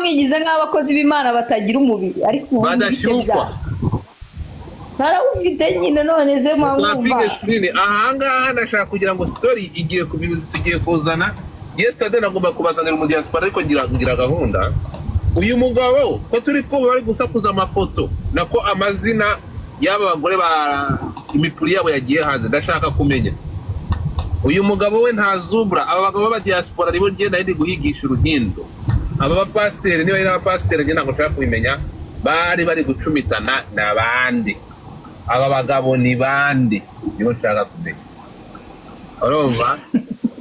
mwigize nk'abakozi b'Imana batagira umubiri ariko badashyukwa barawufite nyine none ze twapige screen ahangaha ndashaka kugira ngo story igiye kubibuza tugiye kuzana yesterday nagomba kubazanira mu diaspora ariko ngira gahunda uyu mugabo ko turi ko bari gusakuza amafoto nako amazina y'aba bagore ba imipuri yabo yagiye hanze ndashaka kumenya uyu mugabo we ntazubra aba bagabo ba diaspora nibo ngenda ndi guhigisha uruhindo aba ba pasteur niba ari abapasteur ngenda ngo nshaka kubimenya bari gucumitana nabandi aba bagabo ni bandi nibo nshaka kumenya urumva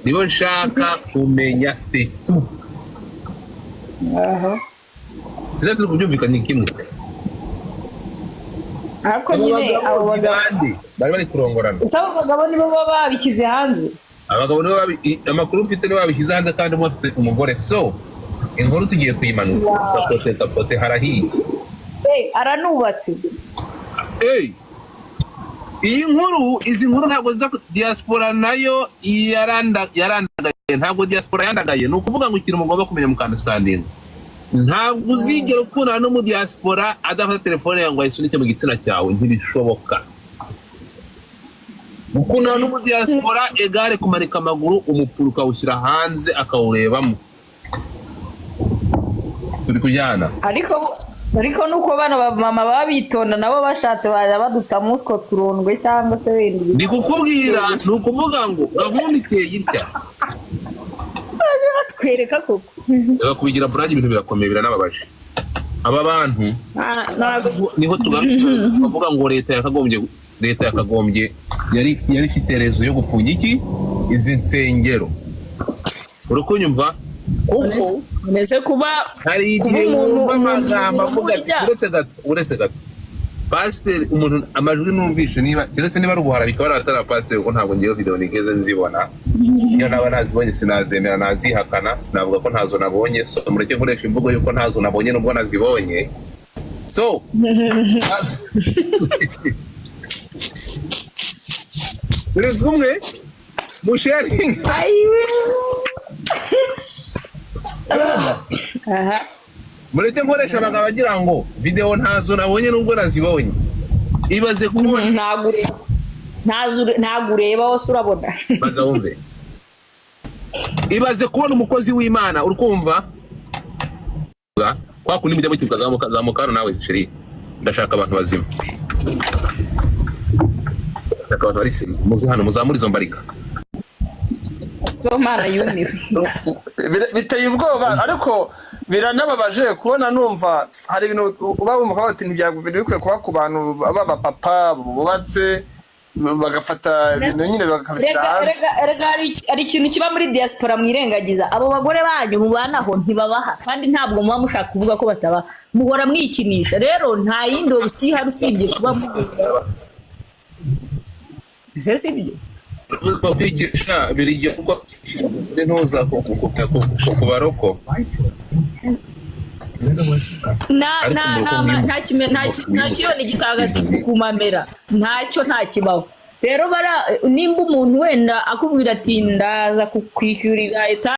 nibo nshaka kumenya setu sinatse kubyumvikana kimwe ariko nyine abo bagabo bari kurongorana usaba abagabo nibo baba babikize hanze abagabo nibo amakuru mfite nibo babishyize hanze kandi mufite umugore so inkuru tugiye kuyimanuka tapote harahiye aranubatse izi nkuru ntabwo ziza diaspora nayo yarandagaye ntabwo diaspora yandagaye ni ukuvuga ngo ikintu mugomba kumenya mu understanding ntabwo uzigera ukundana no mu diaspora adafata telefone yawe ngo ayisunike mu gitsina cyawe ntibishoboka gukundana no mu diaspora egare kumanika amaguru umupuru ukawushyira hanze akawurebamo turi kujyana ariko nuko bana mama babitonda nabo bashatse baza badutamo utwo turondwe cyangwa se wenda ndi kukubwira ni ukuvuga ngo gahunda iteye itya batwereka koko kubigira burage ibintu birakomeye biranababaje aba bantu niho tuvuga ngo leta yakagombye yari ifite rezo yo gufunga iki izi nsengero urukunyumva kuko meze kuba hari igihe wumva amagambo avuga ati uretse gato pasiteri umuntu amajwi numvishe niba keretse niba ari ubuhara bikaba ari atari pasiteri kuko ntabwo ngewe video nigeze nzibona iyo naba nazibonye sinazemera nazihakana sinavuga ko ntazo nabonye so mureke nkoresha imvugo yuko ntazo nabonye nubwo nazibonye so uri kumwe musharing mureke nkoresha abagabo bagira ngo video ntazo nabonye nubwo nazibonye ibaze kubona ntago ureba wose urabona baza wumve ibaze kubona umukozi w'Imana urukumva kwa kundi mujya mukivuga za mukano nawe sheri ndashaka abantu bazima ndashaka abantu bari muzi hano muzamura izo mbarika so mana yumiwe biteye ubwoba ariko biranababaje kubona numva hari ibintu uba wumva bati ntibyagubira bikwiye kuba ku bantu baba papa bubatse bagafata ibintu nyine bakabishyira hanze ari ikintu kiba muri diaspora mwirengagiza abo bagore banyu mubanaho ntibabaha kandi ntabwo muba mushaka kuvuga ko batabaha muhora mwikinisha rero nta yindi rusiha rusibye kuba ese sibyo kwigisha birigiye kuko ntuza kubaroko nta kiyoni gitagatifu kumamera ntacyo nta kibaho rero nimba umuntu wenda akubwira ati ndaza kukwishyurira